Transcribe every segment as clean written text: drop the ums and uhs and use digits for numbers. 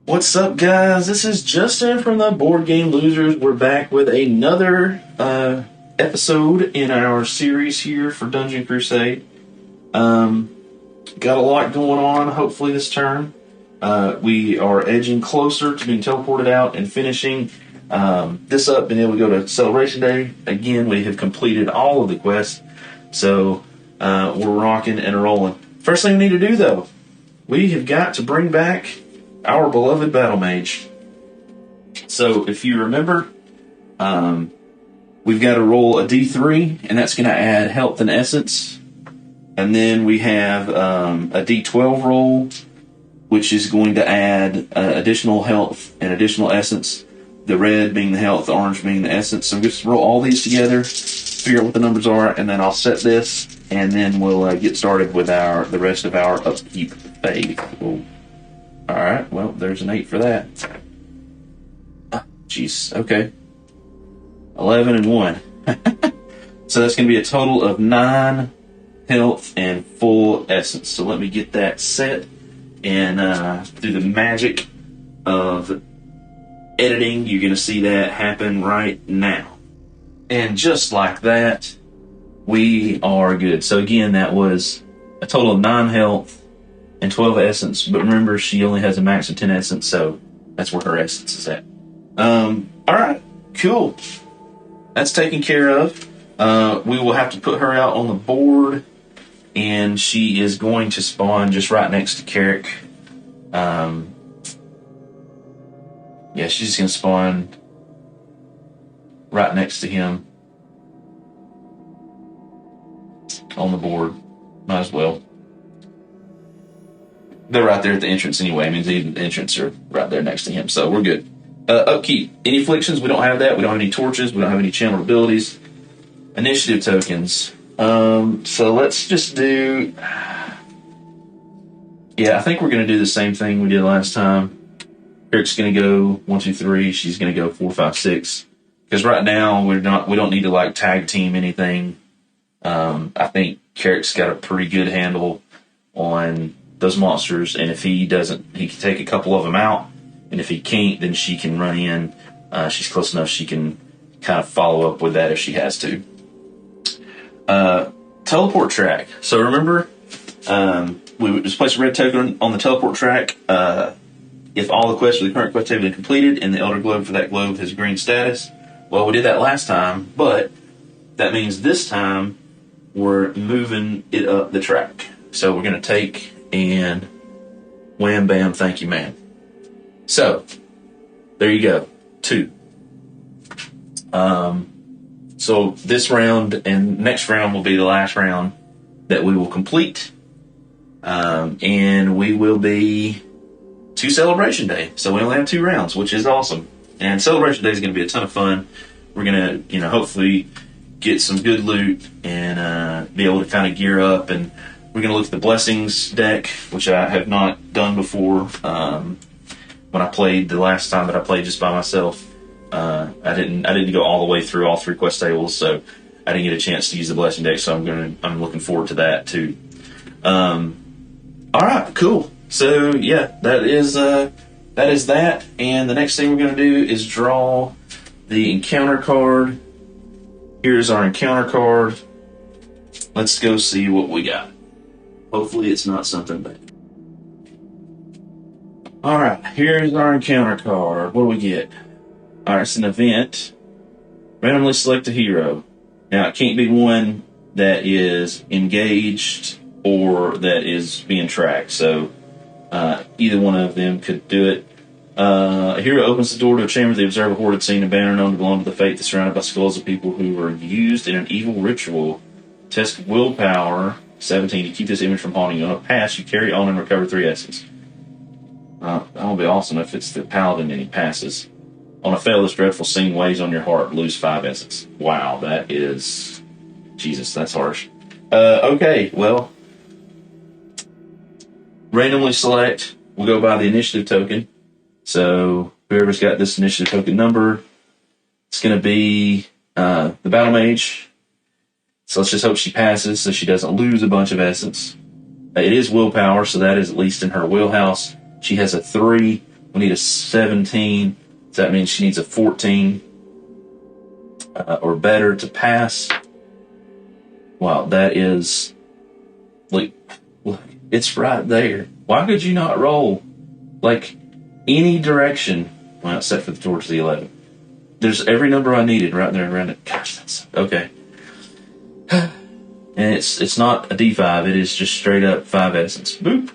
What's up, guys? This is Justin from the Board Game Losers. We're back with another episode in our series here for Dungeon Crusade. Got a lot going on, hopefully, this turn. We are edging closer to being teleported out and finishing this up, being able to go to Celebration Day. Again, we have completed all of the quests, so we're rocking and rolling. First thing we need to do, though, we have got to bring back our beloved Battle Mage. So, if you remember, we've got to roll a D3, and that's going to add health and essence. And then we have a D12 roll, which is going to add additional health and additional essence. The red being the health, the orange being the essence. So, just roll all these together, figure out what the numbers are, and then I'll set this, and then we'll get started with the rest of our upkeep phase. Alright, well, there's an 8 for that. Jeez, okay. 11 and 1. So that's going to be a total of 9 health and full essence. So let me get that set, and through the magic of editing, you're going to see that happen right now. And just like that, we are good. So again, that was a total of 9 health and 12 essence, but remember, she only has a max of 10 essence, so that's where her essence is at. Alright, cool. That's taken care of. We will have to put her out on the board, and she is going to spawn just right next to Carrick. Yeah, she's just going to spawn right next to him on the board. Might as well. They're right there at the entrance anyway. I mean, the entrance are right there next to him, so we're good. Upkeep. Any afflictions? We don't have that. We don't have any torches. We don't have any channel abilities. Initiative tokens. So let's just do... Yeah, I think we're going to do the same thing we did last time. Eric's going to go 1, 2, 3. She's going to go 4, 5, 6. Because right now, we don't need to tag team anything. I think Carrick's got a pretty good handle on those monsters, and if he doesn't, he can take a couple of them out, and if he can't, then she can run in. She's close enough she can kind of follow up with that if she has to. Teleport track. So remember, we would just place a red token on the teleport track if all the quests for the current quest have been completed, and the Elder Globe for that globe has green status. Well, we did that last time, but that means this time we're moving it up the track. So we're going to take and wham, bam, thank you, ma'am. So, there you go. 2. So this round and next round will be the last round that we will complete. And we will be to Celebration Day. So we only have 2 rounds, which is awesome. And Celebration Day is going to be a ton of fun. We're going to, hopefully get some good loot and be able to kind of gear up, and we're going to look at the Blessings deck, which I have not done before. When I played the last time that I played just by myself, I didn't go all the way through all 3 quest tables, so I didn't get a chance to use the Blessing deck. So I'm looking forward to that too. All right, cool. So yeah, that is that. And the next thing we're going to do is draw the encounter card. Here's our encounter card. Let's go see what we got. Hopefully it's not something bad. Alright, here's our encounter card. What do we get? Alright, it's an event. Randomly select a hero. Now, it can't be one that is engaged or that is being tracked. So, either one of them could do it. A hero opens the door to a chamber. They observe a hoarded scene, a banner known to belong to the faith that's surrounded by skulls of people who were used in an evil ritual. Test willpower 17 to keep this image from haunting you. On a pass, you carry on and recover 3 essence. That would be awesome if it's the paladin and he passes. On a fail, this dreadful scene weighs on your heart. Lose 5 essence. Wow, that is... Jesus, that's harsh. Okay, well... Randomly select. We'll go by the initiative token. So, whoever's got this initiative token number, it's going to be the Battle Mage. So let's just hope she passes so she doesn't lose a bunch of essence. It is willpower, so that is at least in her wheelhouse. She has a 3, We need a 17. So that means she needs a 14 or better to pass. Wow, that is... Look, it's right there. Why could you not roll? Like, any direction. Well, except for towards the 11. There's every number I needed right there around it. Gosh, that's... Okay. And it's not a D5. It is just straight up 5 essence. Boop.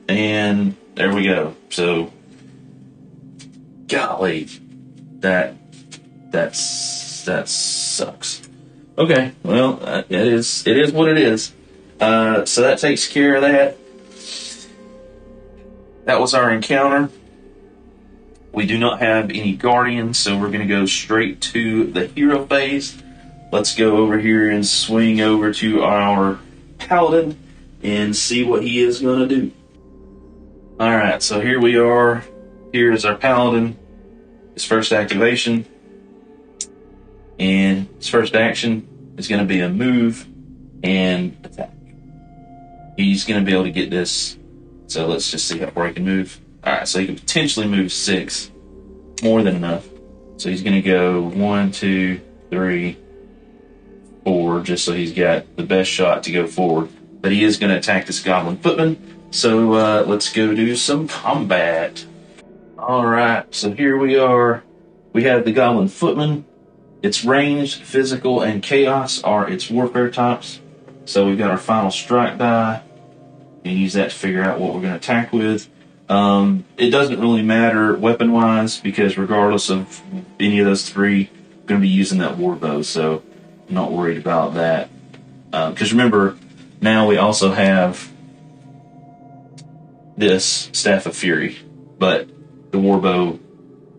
And there we go. So, golly, that sucks. Okay, well, it is what it is. So that takes care of that. That was our encounter. We do not have any guardians, so we're going to go straight to the hero phase. Let's go over here and swing over to our paladin and see what he is going to do. Alright, so here we are. Here is our paladin. His first activation. And his first action is going to be a move and attack. He's going to be able to get this. So let's just see how far he can move. Alright, so he can potentially move 6. More than enough. So he's going to go 1, 2, 3, 4, just so he's got the best shot to go forward. But he is going to attack this Goblin Footman. So let's go do some combat. Alright, so here we are. We have the Goblin Footman. Its ranged, physical, and chaos are its warfare types. So we've got our final strike die. And use that to figure out what we're going to attack with. It doesn't really matter weapon-wise, because regardless of any of those three, we're going to be using that war bow, so I'm not worried about that. Because remember, now we also have this Staff of Fury, but the war bow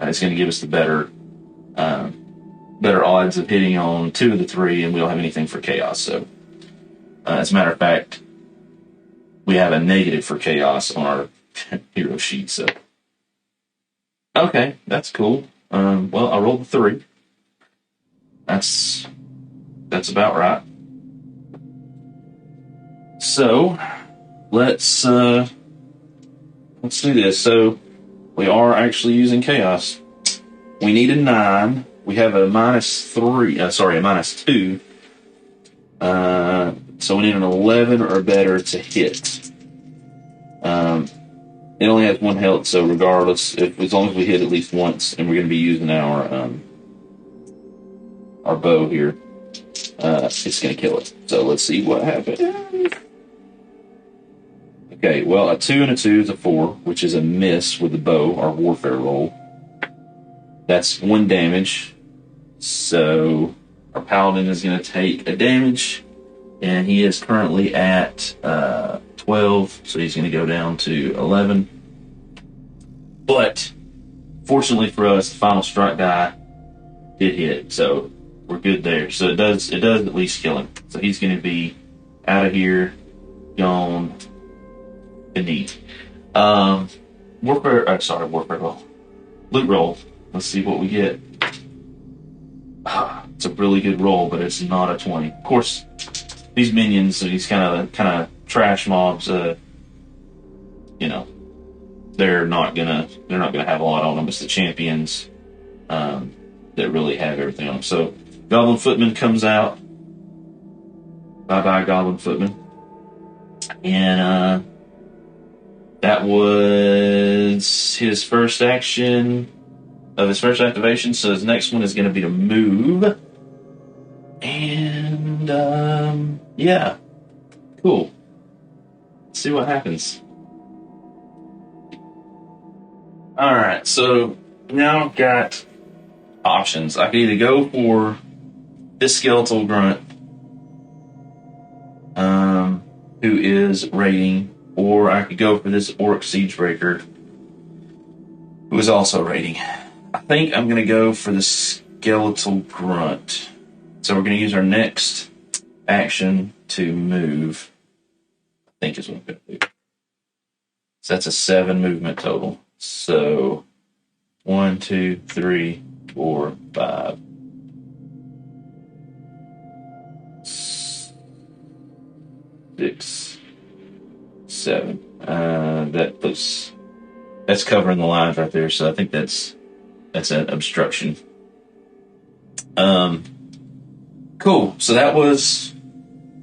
is going to give us the better odds of hitting on 2 of the 3, and we don't have anything for chaos. So, as a matter of fact, we have a negative for chaos on our hero sheet. So, okay, that's cool. Well, I rolled a 3. That's about right. So, let's do this. So, we are actually using chaos. We need a 9. We have a -3. A -2. So we need an 11 or better to hit. It only has 1 health, so regardless, as long as we hit at least once, and we're going to be using our bow here, it's going to kill it. So let's see what happens. Okay, well, a 2 and a 2 is a 4, which is a miss with the bow, our warfare roll. That's 1 damage. So our paladin is going to take a damage, and he is currently at 12, so he's going to go down to 11. But fortunately for us, the final strike die did hit, so we're good there. So it does at least kill him. So he's going to be out of here, gone, beneath. Warfare roll. Loot roll. Let's see what we get. It's a really good roll, but it's not a 20. Of course, these minions, these kind of trash mobs, they're not gonna have a lot on them. It's the champions that really have everything on them. So Goblin Footman comes out. Bye Goblin Footman. And that was his first action of his first activation. So his next one is going to be to move. And yeah, cool. Let's see what happens. Alright, so now I've got options. I can either go for this Skeletal Grunt, who is raiding, or I could go for this Orc Siegebreaker, who is also raiding. I think I'm going to go for the Skeletal Grunt. So we're going to use our next action to move. I think is what I'm going to do. So that's a 7 movement total. So 1, 2, 3, 4, 5, 6, 7. That puts that's covering the lines right there. So I think that's an obstruction. Cool. So that was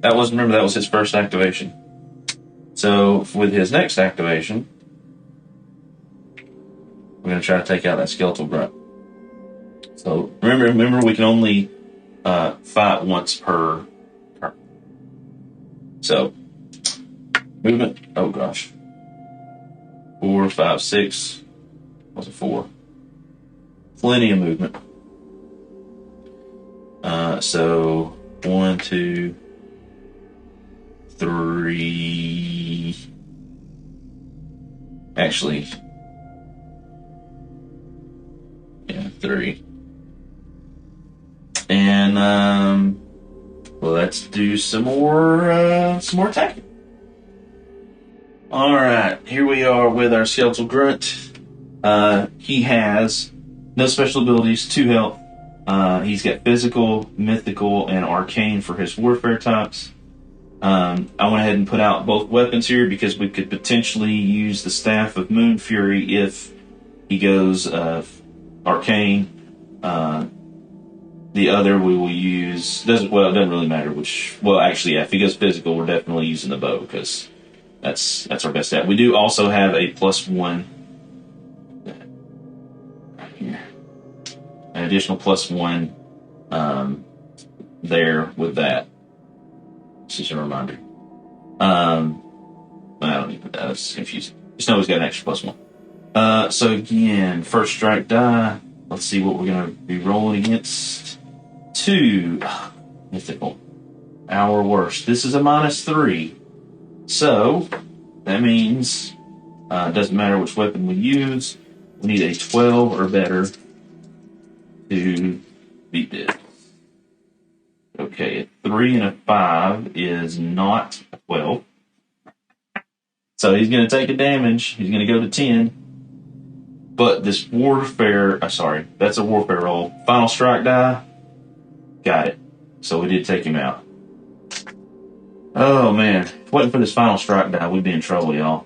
remember, that was his first activation. So with his next activation, we're going to try to take out that Skeletal Grunt. So remember, we can only fight once per turn. So movement. Oh gosh, 4, 5, 6. Was it 4? Plenty of movement. So 1, 2, 3. Actually, yeah, 3. And well, let's do some more attacking. All right, here we are with our Skeletal Grunt. He has no special abilities, 2 health. He's got physical, mythical, and arcane for his warfare types. I went ahead and put out both weapons here because we could potentially use the Staff of Moon Fury if he goes arcane. The other we will use it doesn't really matter which. Well, actually, yeah, if he goes physical, we're definitely using the bow because that's our best stat. We do also have a +1 right here, an additional +1 there with that. Just a reminder. I don't need to put that. That's confusing. Just know he's got an extra +1. So again, first strike die. Let's see what we're going to be rolling against. 2. Mythical. Our worst. This is a -3. So, that means it doesn't matter which weapon we use. We need a 12 or better to beat this. Okay, a 3 and a 5 is not a 12. So he's going to take a damage. He's going to go to 10. But this warfare... that's a warfare roll. Final strike die. Got it. So we did take him out. Oh, man. If it wasn't for this final strike die, we'd be in trouble, y'all.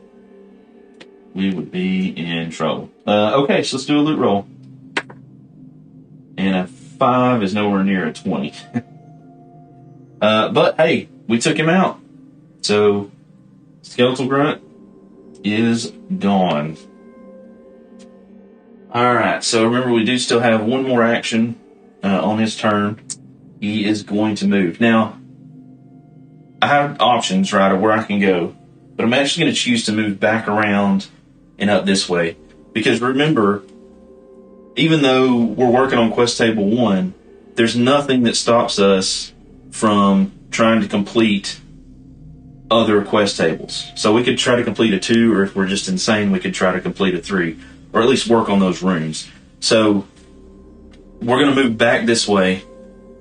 We would be in trouble. Okay, so let's do a loot roll. And a 5 is nowhere near a 20. But, hey, we took him out. So, Skeletal Grunt is gone. Alright, so remember we do still have one more action on his turn. He is going to move. Now, I have options, right, of where I can go, but I'm actually going to choose to move back around and up this way. Because remember, even though we're working on Quest Table 1, there's nothing that stops us from trying to complete other quest tables. So we could try to complete a 2, or if we're just insane, we could try to complete a 3, or at least work on those runes. So we're going to move back this way,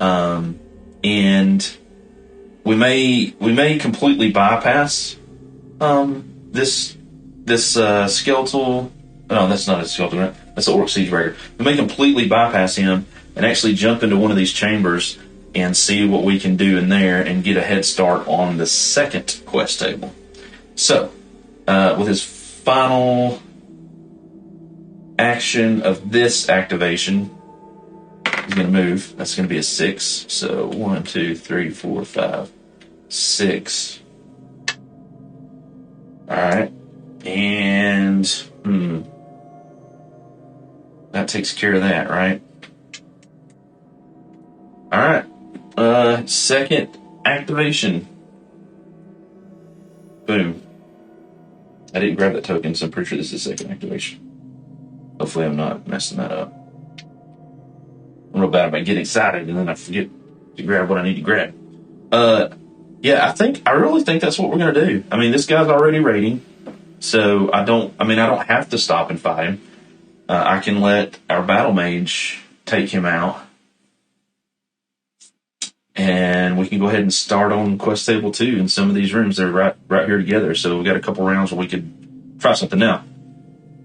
and we may completely bypass this skeletal. No, that's not a skeletal grunt. That's an Orc Siege Breaker. We may completely bypass him and actually jump into one of these chambers and see what we can do in there and get a head start on the second quest table. So, with his final action of this activation, he's going to move. That's going to be a 6. So 1, 2, 3, 4, 5, 6. All right, and that takes care of that, right? All right. Second activation. Boom. I didn't grab that token, so I'm pretty sure this is the second activation. Hopefully I'm not messing that up. I'm real bad about getting excited and then I forget to grab what I need to grab. Yeah, I really think that's what we're going to do. I mean, this guy's already raiding, so I don't have to stop and fight him. I can let our battle mage take him out. And we can go ahead and start on Quest Table 2 in some of these rooms. They're right here together. So we've got a couple rounds where we could try something now.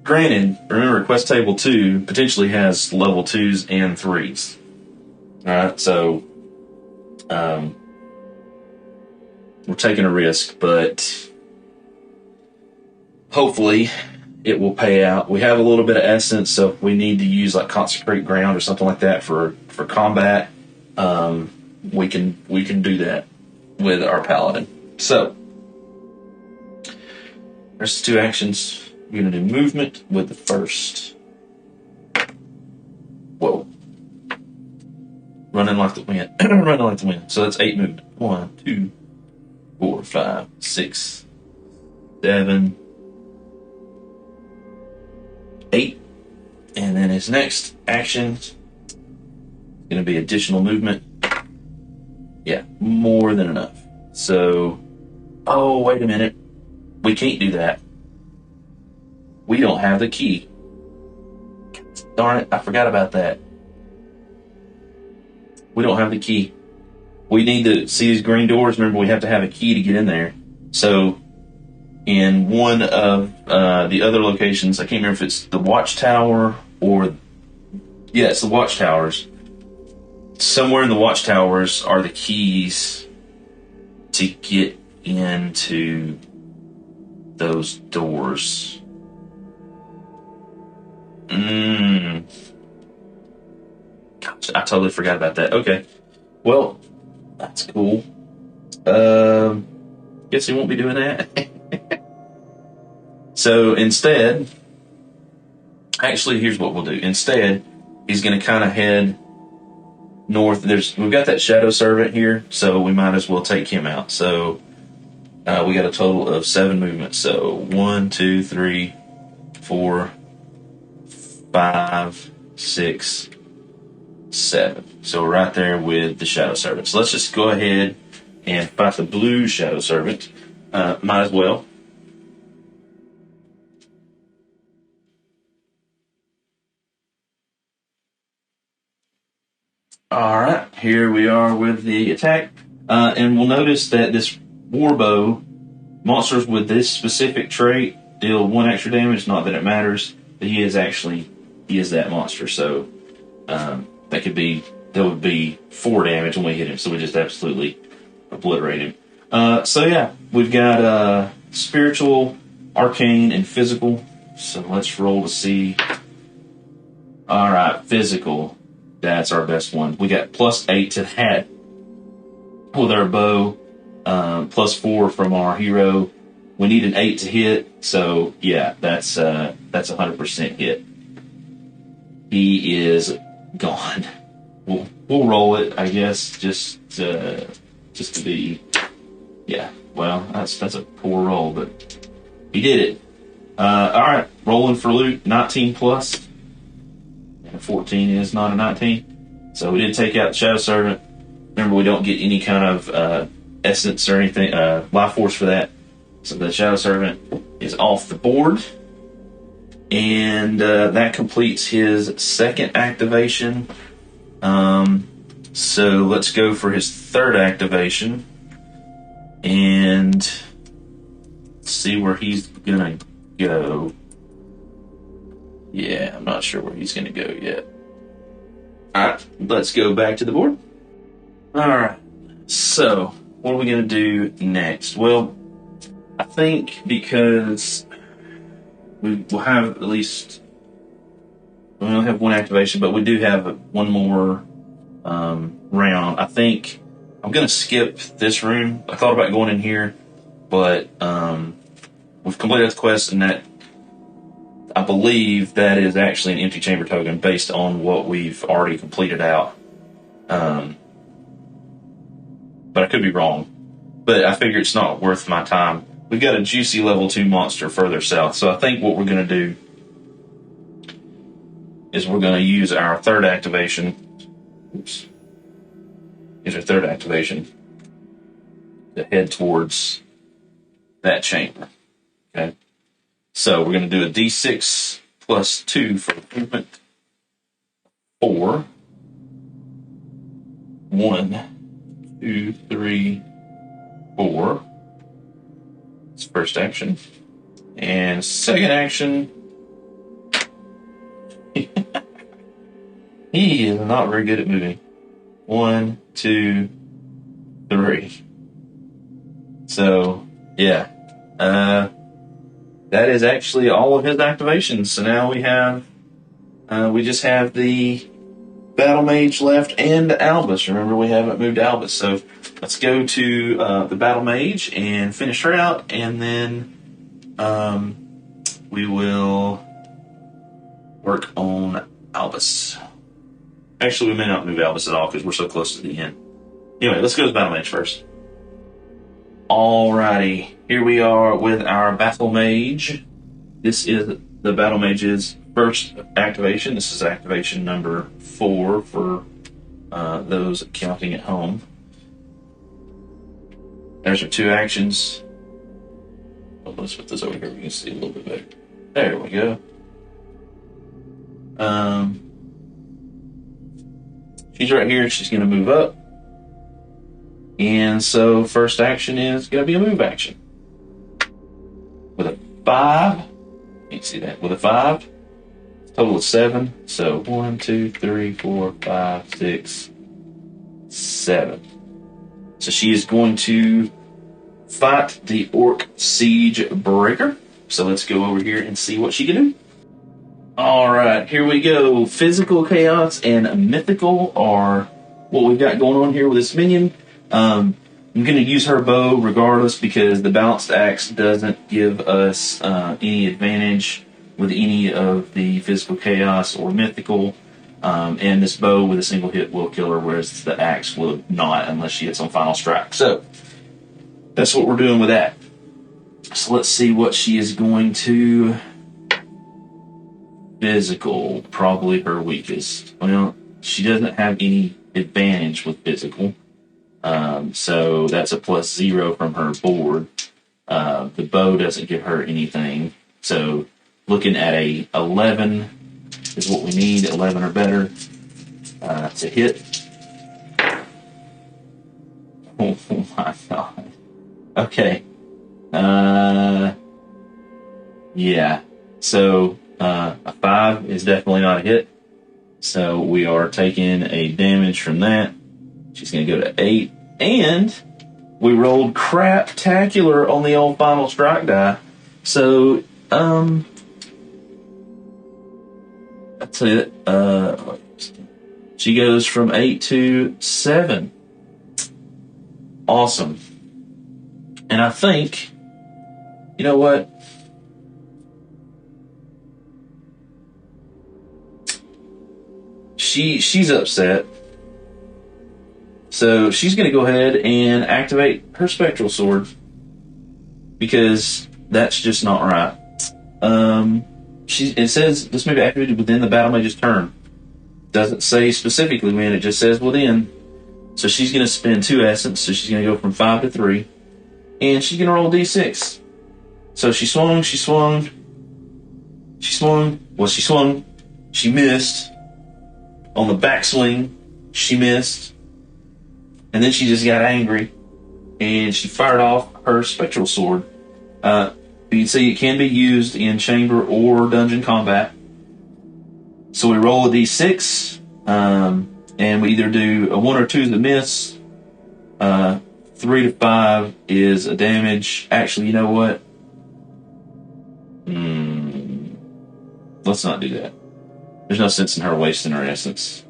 Granted, remember, Quest Table 2 potentially has level 2s and 3s. Alright, so we're taking a risk, but hopefully it will pay out. We have a little bit of essence, so if we need to use like consecrate ground or something like that for combat, we can do that with our paladin. So there's 2 actions. We're going to do movement with the first. Whoa. Running like the wind. Running like the wind. So that's 8 movement. 1, 2, 4, 5, 6, 7, 8. And then his next action is going to be additional movement. Yeah, more than enough. So, oh, wait a minute. We can't do that. We don't have the key. Darn it, I forgot about that. We don't have the key. We need to see these green doors. Remember, we have to have a key to get in there. So, in one of the other locations, I can't remember if it's the watchtower or... Yeah, it's the watchtowers. Somewhere in the watchtowers are the keys to get into those doors. Gosh, I totally forgot about that. Okay. Well, that's cool. Guess he won't be doing that. So instead, actually, here's what we'll do. Instead, he's going to kind of head north. We've got that shadow servant here, so we might as well take him out. So we got a total of 7 movements. So 1, 2, 3, 4, 5, 6, 7. So we're right there with the shadow servant. So let's just go ahead and fight the blue shadow servant. Might as well. All right, here we are with the attack. And we'll notice that this warbow, monsters with this specific trait deal 1 extra damage. Not that it matters, but he is that monster. So that would be 4 damage when we hit him. So we just absolutely obliterate him. So yeah, we've got spiritual, arcane, and physical. So let's roll to see. All right, physical. That's our best one. We got +8 to that with our bow, +4 from our hero. We need an 8 to hit, so yeah, that's 100% hit. He is gone. We'll roll it, I guess, just to be. Yeah, well, that's a poor roll, but he did it. All right, rolling for loot, 19 plus. 14 is not a 19. So we did take out the Shadow Servant. Remember, we don't get any kind of essence or anything, life force for that. So the Shadow Servant is off the board. And that completes his 2nd activation. So let's go for his 3rd activation. And see where he's going to go. Yeah, I'm not sure where he's going to go yet. Alright, let's go back to the board. Alright, so what are we going to do next? Well, I think because we will have at least... We only have 1 activation, but we do have 1 more round. I think I'm going to skip this room. I thought about going in here, but we've completed the quest, and that... I believe that is actually an empty chamber token based on what we've already completed out. But I could be wrong. But I figure it's not worth my time. We've got a juicy level 2 monster further south. So I think what we're going to do is we're going to use our 3rd activation. Oops. Use our 3rd activation to head towards that chamber. Okay. So we're going to do a D6 plus 2 for movement. 4. 1, 2, 3, 4. It's first action. And 2nd action. He is not very good at moving. 1, 2, 3. So, yeah. that is actually all of his activations. So now we just have the Battle Mage left and Albus. Remember, we haven't moved Albus, so let's go to the Battle Mage and finish her out, and then we will work on Albus. Actually, we may not move Albus at all because we're so close to the end. Anyway, let's go to the Battle Mage first. Alrighty, here we are with our Battle Mage. This is the Battle Mage's first activation. This is activation number 4 for those counting at home. There's our 2 actions. Oh, let's put this over here. We can see a little bit better. There we go. She's right here. She's going to move up. And so first action is going to be a move action. With a 5. You can see that. With a 5. Total of 7. So 1, 2, 3, 4, 5, 6, 7. So she is going to fight the Orc Siege Breaker. So let's go over here and see what she can do. Alright, here we go. Physical Chaos and Mythical are what we've got going on here with this minion. I'm going to use her bow regardless because the Balanced Axe doesn't give us any advantage with any of the Physical Chaos or Mythical. And this bow with a single hit will kill her, whereas the axe will not unless she hits on Final Strike. So that's what we're doing with that. So let's see what she is going to... Physical, probably her weakest. Well, she doesn't have any advantage with physical. So that's a +0 from her board. The bow doesn't give her anything. So looking at a 11 is what we need, 11 or better to hit. Oh my god. Okay. Yeah. So a 5 is definitely not a hit. So we are taking a damage from that. She's going to go to 8. And we rolled crap-tacular on the old Final Strike die. So, I'll tell you that, she goes from 8 to 7. Awesome. And I think, you know what? She's upset. So she's going to go ahead and activate her Spectral Sword. Because that's just not right. It says this may be activated within the Battle Mage's turn. Doesn't say specifically when, it just says within. So she's going to spend 2 essence. So she's going to go from 5 to 3. And she's going to roll a d6. So she swung. Well, she swung. She missed. On the backswing, she missed. And then she just got angry. And she fired off her Spectral Sword. You can see it can be used in chamber or dungeon combat. So we roll a d6. And we either do a 1 or 2 that miss. 3 to 5 is a damage. Actually, you know what? Let's not do that. There's no sense in her wasting her essence.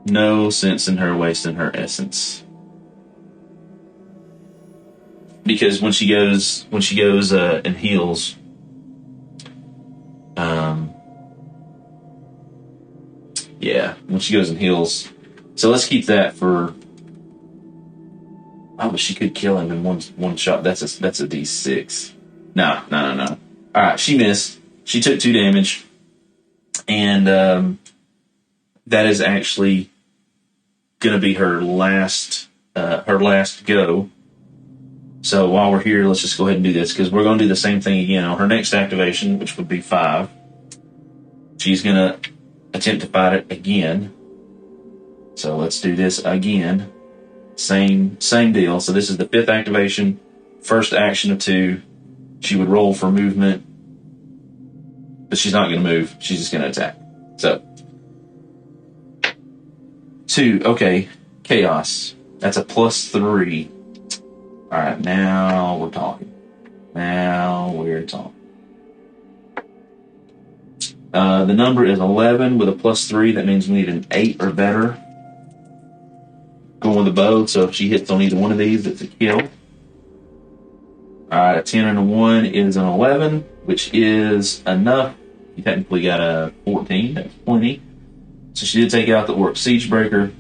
No sense in her wasting her essence. Because when she goes and heals, yeah, when she goes and heals. So let's keep that for. Oh, but she could kill him in one shot. That's a d6. No. All right, she missed. She took 2 damage, and that is actually going to be her last go. So while we're here, let's just go ahead and do this because we're going to do the same thing again on her next activation, which would be 5. She's going to attempt to fight it again. So let's do this again. Same deal. So this is the 5th activation, first action of 2. She would roll for movement, but she's not going to move. She's just going to attack. So 2. Okay, Chaos. That's a +3. Alright, now we're talking. Now we're talking. The number is 11 with a +3. That means we need an 8 or better. Going with the bow, so if she hits on either one of these, it's a kill. Alright, a 10 and a 1 is an 11, which is enough. You technically got a 14, that's plenty. So she did take out the Orc Siegebreaker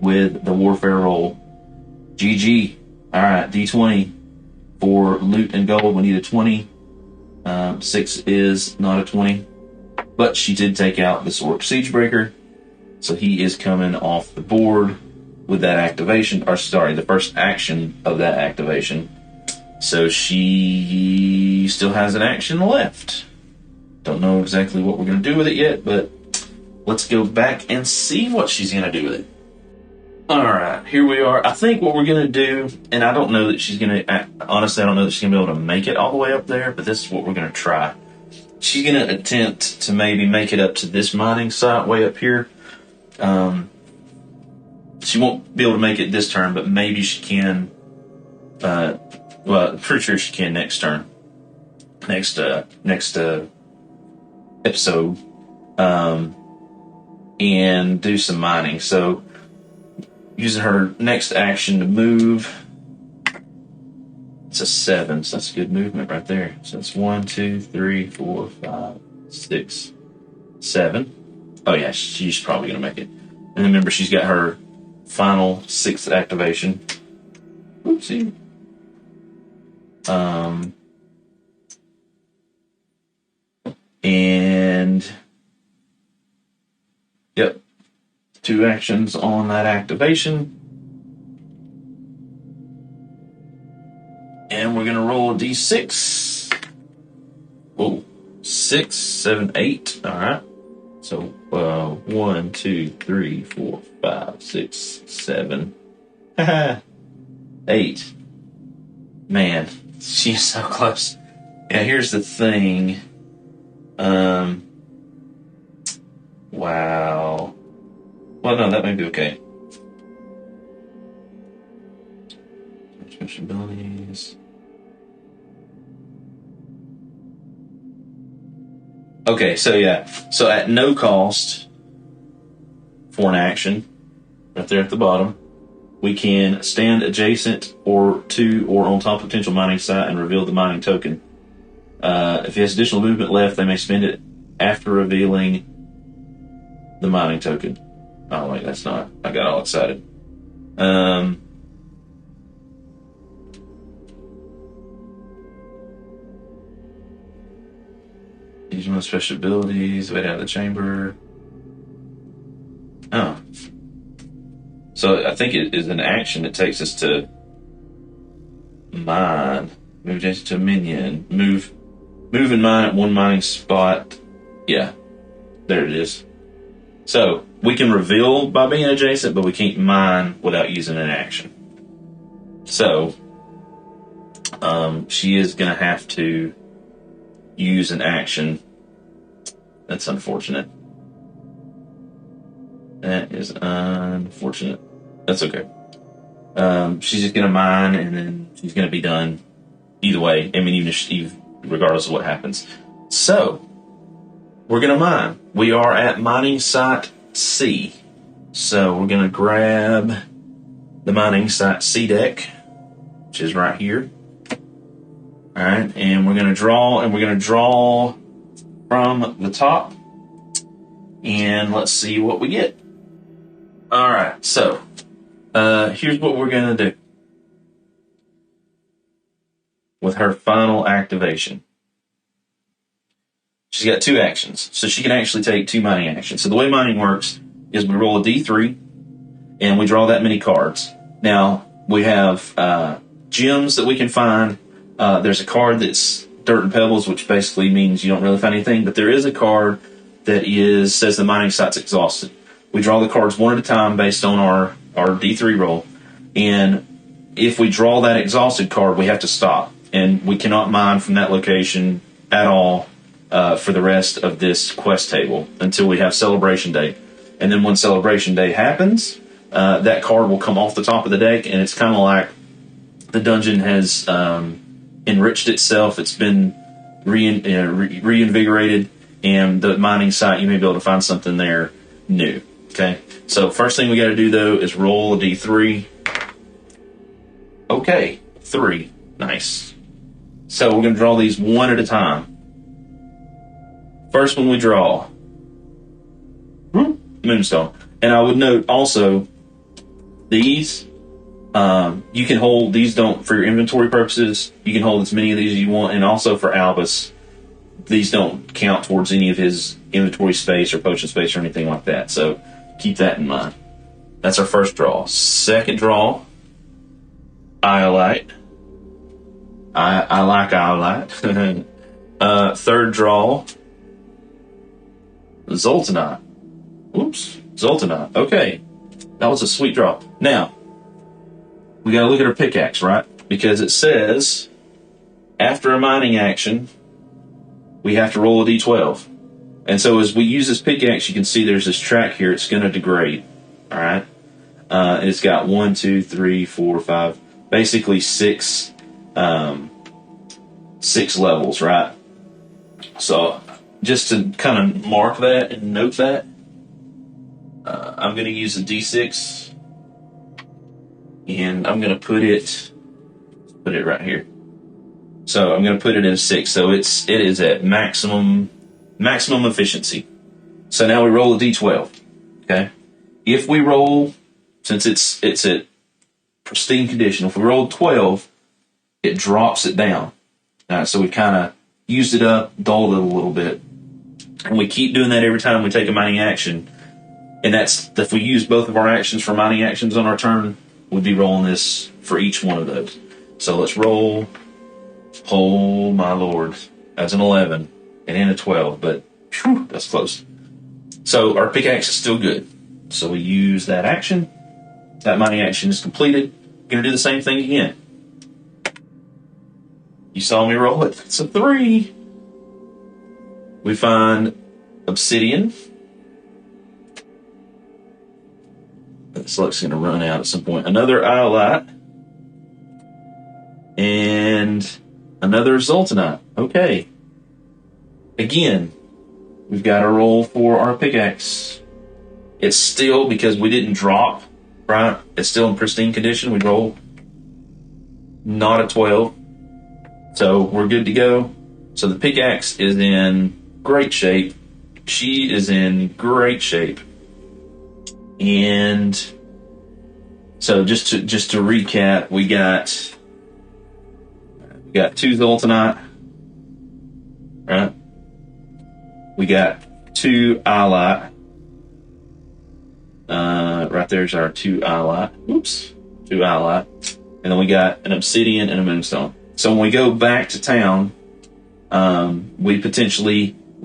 with the Warfare roll. GG. Alright, D20 for loot and gold. We need a 20. 6 is not a 20. But she did take out this Orc Siegebreaker. So he is coming off the board with that activation. Or sorry, the first action of that activation. So she still has an action left. Don't know exactly what we're going to do with it yet, but let's go back and see what she's going to do with it. Alright, here we are. I think what we're going to do, and I don't know that she's going to, honestly, I don't know that she's going to be able to make it all the way up there, but this is what we're going to try. She's going to attempt to maybe make it up to this mining site way up here. She won't be able to make it this turn, but maybe she can, well, I'm pretty sure she can next turn. Next episode. And do some mining. So, using her next action to move. It's a 7, so that's good movement right there. So it's 1, 2, 3, 4, 5, 6, 7. Oh yeah, she's probably gonna make it. And remember, she's got her final 6th activation. Oopsie. And yep, 2 actions on that activation. And we're gonna roll a d6. Whoa, 6, 7, 8. All right. So 1, 2, 3, 4, 5, 6, 7. 8. Man, she's so close. Yeah, here's the thing. Wow. Well, no, that may be okay. Special abilities. Okay, so yeah. So at no cost for an action, right there at the bottom, we can stand adjacent or to or on top of potential mining site and reveal the mining token. If he has additional movement left, they may spend it after revealing the mining token. Oh wait, that's not. I got all excited. Use one of the special abilities. Wait out of the chamber. Oh. So I think it is an action that takes us to mine. Move adjacent to a minion. Move and mine at one mining spot. Yeah. There it is. So we can reveal by being adjacent, but we can't mine without using an action. So she is going to have to use an action. That's unfortunate. That is unfortunate. That's okay. She's just going to mine, and then she's going to be done either way. I mean, even regardless of what happens. So, we're going to mine. We are at mining site C. So, we're going to grab the mining site C deck, which is right here. Alright, and we're going to draw from the top. And let's see what we get. Alright, so here's what we're going to do with her final activation. She's got 2 actions, so she can actually take 2 mining actions. So the way mining works is we roll a d3, and we draw that many cards. Now, we have gems that we can find. There's a card that's dirt and pebbles, which basically means you don't really find anything, but there is a card that says the mining site's exhausted. We draw the cards one at a time based on our D3 roll, and if we draw that exhausted card, we have to stop, and we cannot mine from that location at all for the rest of this quest table until we have Celebration Day. And then when Celebration Day happens, that card will come off the top of the deck, and it's kind of like the dungeon has enriched itself. It's been reinvigorated, and the mining site, you may be able to find something there new. Okay, so first thing we got to do though is roll a d3. Okay, 3. Nice. So we're going to draw these one at a time. First one we draw, Moonstone. And I would note also, these, you can hold, these don't, for your inventory purposes, you can hold as many of these as you want, and also for Albus, these don't count towards any of his inventory space or potion space or anything like that, so keep that in mind. That's our first draw. Second draw, Iolite. I like Iolite. Third draw, Zoltanite. Oops, Zoltanite. Okay, that was a sweet draw. Now, we gotta look at our pickaxe, right? Because it says, after a mining action, we have to roll a d12. And so as we use this pickaxe, you can see there's this track here. It's gonna degrade, all right? It's got 1, 2, 3, 4, 5, basically 6 levels, right? So just to kind of mark that and note that, I'm going to use a d6, and I'm going to put it right here. So I'm going to put it in a 6. So it is at maximum efficiency. So now we roll a d12. Okay, if we roll, since it's at pristine condition, if we roll 12, it drops it down. So we kind of used it up, dulled it a little bit, and we keep doing that every time we take a mining action. And that's, if we use both of our actions for mining actions on our turn, we'd be rolling this for each one of those. So let's roll. Oh my lord, that's an 11 and then a 12, but whew, that's close. So our pickaxe is still good. So we use that action. That mining action is completed. Gonna do the same thing again. You saw me roll it. It's a 3. We find obsidian. This luck's going to run out at some point. Another Iolite. And another Zoltanite. Okay. Again, we've got to roll for our pickaxe. It's still, because we didn't drop, right? It's still in pristine condition. We roll not a 12. So we're good to go. So the pickaxe is in great shape. She is in great shape. And so just to recap, we got 2 Zoltanite, right? We got 2 Iolite. Right there's our 2 Iolite. Oops, 2 Iolite. And then we got an obsidian and a moonstone. So when we go back to town, we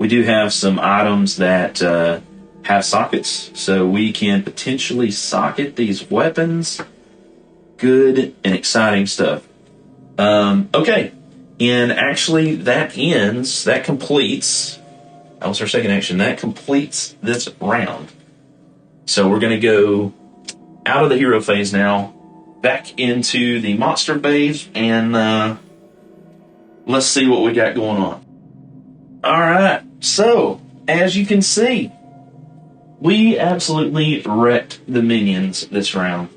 do have some items that have sockets, so we can potentially socket these weapons. Good and exciting stuff. Okay, and actually that completes, that was our second action, that completes this round. So we're going to go out of the hero phase now, back into the monster phase, and let's see what we got going on. Alright, so as you can see, we absolutely wrecked the minions this round.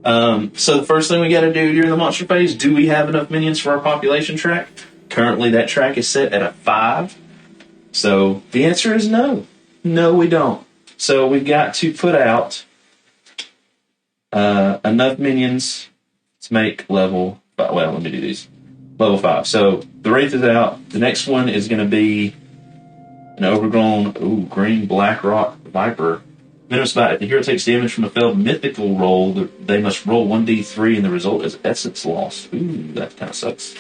So the first thing we got to do during the monster phase, do we have enough minions for our population track? Currently that track is set at a 5. So the answer is no. No, we don't. So we've got to put out enough minions to make level 5. Well, let me do these. Level 5. So the Wraith is out. The next one is going to be an overgrown, green black rock viper. Minimum spot. If the hero takes damage from a failed mythical roll, they must roll 1d3, and the result is essence loss. Ooh, that kind of sucks.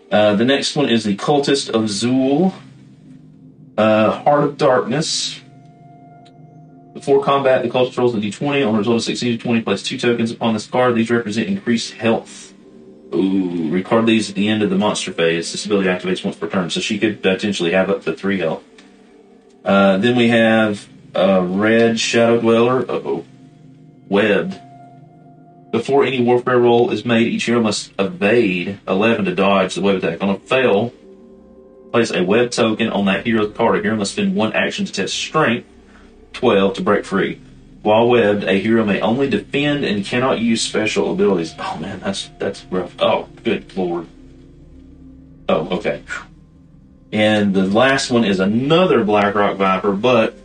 The next one is the Cultist of Zuul. Heart of Darkness. Before combat, the Cultist rolls a d20. On the result of 16 to 20, place 2 tokens upon this card. These represent increased health. Ooh, record these at the end of the monster phase. This ability activates once per turn, so she could potentially have up to 3 health. Then we have a red Shadow Dweller. Webbed. Before any warfare roll is made, each hero must evade 11 to dodge the web attack. On a fail, place a web token on that hero's card. A hero must spend 1 action to test strength, 12 to break free. While webbed, a hero may only defend and cannot use special abilities. Oh man, that's rough. Oh, good lord. Oh, okay. And the last one is another Blackrock Viper, but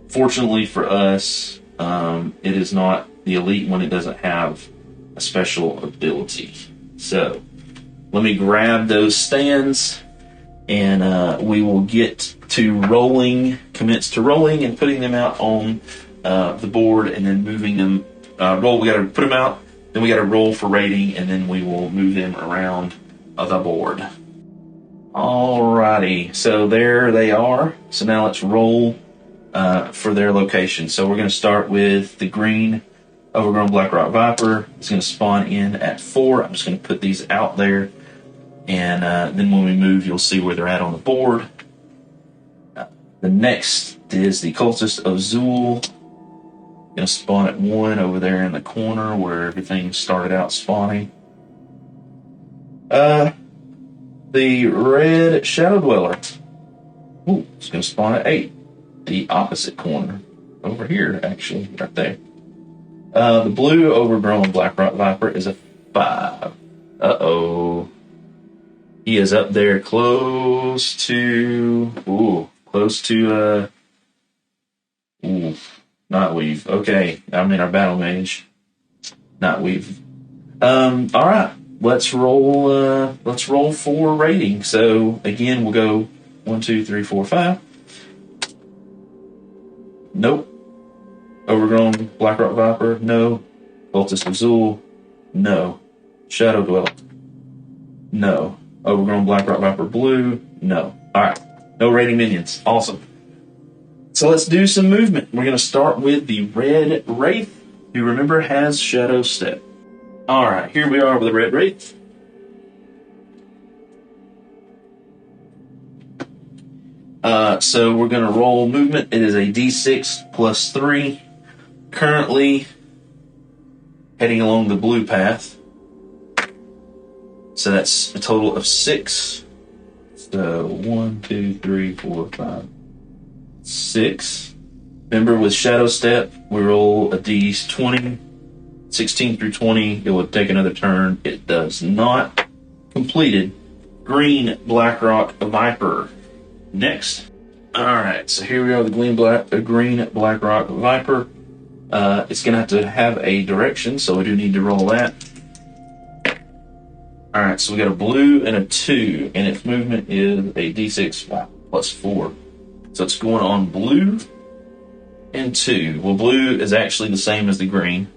fortunately for us, it is not the elite one. It doesn't have a special ability. So let me grab those stands, and we will get to rolling, commence to rolling, and putting them out on the board, and then moving them. Roll. We got to put them out, then we got to roll for rating, and then we will move them around the board. Alrighty, so there they are. So now let's roll for their location. So we're going to start with the green Overgrown Blackrock Viper. It's going to spawn in at 4. I'm just going to put these out there, and then when we move, you'll see where they're at on the board. The next is the Cultist of Zuul. Going to spawn at 1 over there in the corner where everything started out spawning. The red Shadow Dweller. Ooh, it's going to spawn at 8. The opposite corner. Over here, actually, right there. The blue Overgrown Blackrock Viper is a 5. Uh-oh. He is up there close to... not weave. Okay, I'm in our battle mage. Not weave. Alright. Let's roll for rating. So again, we'll go 1, 2, 3, 4, 5. Nope. Overgrown Blackrock Viper, no. Cultist of Zuul, no. Shadow Dweller, no. Overgrown Blackrock Viper blue, no. Alright, no rating minions. Awesome. So let's do some movement. We're going to start with the red Wraith, who remember has Shadow Step. Alright, here we are with the red Wraith. So we're going to roll movement. It is a d6 plus 3. Currently heading along the blue path. So that's a total of 6. So 1, 2, 3, 4, 5, 6. Remember, with Shadow Step, we roll a d20. 16 through 20, it would take another turn. It does not. Completed. Green Blackrock Viper. Next. Alright, so here we are with the green Blackrock Viper. It's going to have a direction, so we do need to roll that. Alright, so we got a blue and a 2, and its movement is a d6 plus 4. So it's going on blue and 2. Well, blue is actually the same as the green.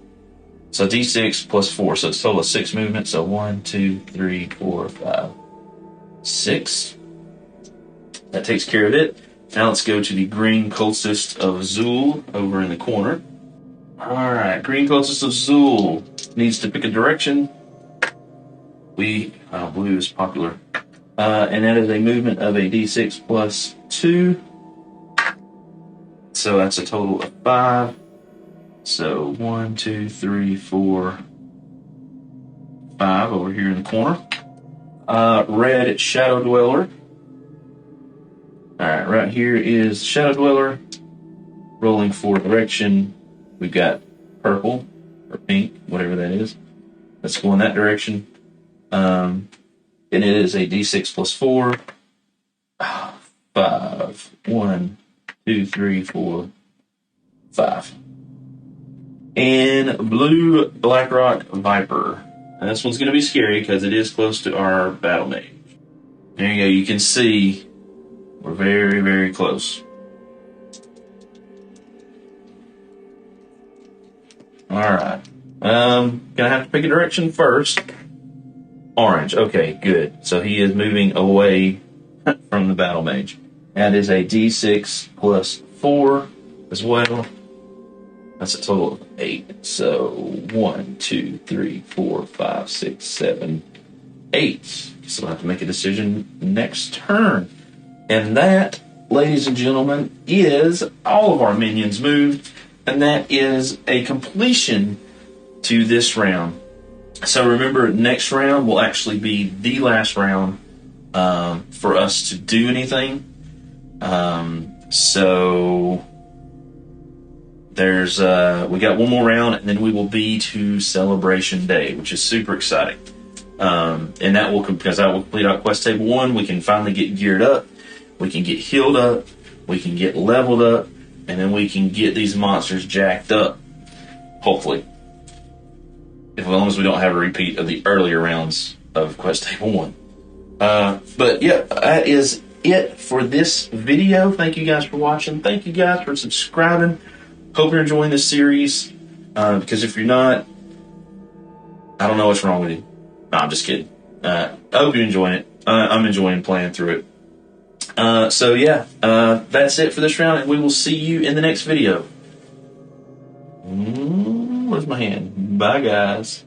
So d6 plus 4, so it's total of 6 movement. So 1, 2, 3, 4, 5, 6. That takes care of it. Now let's go to the green Cultist of Zuul over in the corner. Alright, green Cultist of Zuul needs to pick a direction. Blue is popular. And that is a movement of a d6 plus 2. So that's a total of 5. So 1, 2, 3, 4, 5 over here in the corner. Red Shadow Dweller. Alright, right here is Shadow Dweller. Rolling for direction. We've got purple or pink, whatever that is. Let's go in that direction. And it is a d6 plus 4. 5. 1, 2, 3, 4, 5. And blue Blackrock Viper. And this one's going to be scary because it is close to our battle mage. There you go. You can see we're very, very close. Alright. Gonna have to pick a direction first. Orange. Okay, good. So he is moving away from the battle mage. That is a d6 plus 4 as well. That's a total of 8. So 1, 2, 3, 4, 5, 6, 7, 8. So I'll have to make a decision next turn. And that, ladies and gentlemen, is all of our minions moved. And that is a completion to this round. So remember, next round will actually be the last round for us to do anything. So there's we got one more round, and then we will be to Celebration Day, which is super exciting. And that will, because that will complete out Quest Table 1. We can finally get geared up, we can get healed up, we can get leveled up, and then we can get these monsters jacked up, hopefully. As long as we don't have a repeat of the earlier rounds of Quest Table 1. But yeah, that is it for this video. Thank you guys for watching. Thank you guys for subscribing. Hope you're enjoying this series. Because if you're not, I don't know what's wrong with you. No, I'm just kidding. I hope you're enjoying it. I'm enjoying playing through it. So yeah, that's it for this round, and we will see you in the next video. Where's my hand? Bye, guys.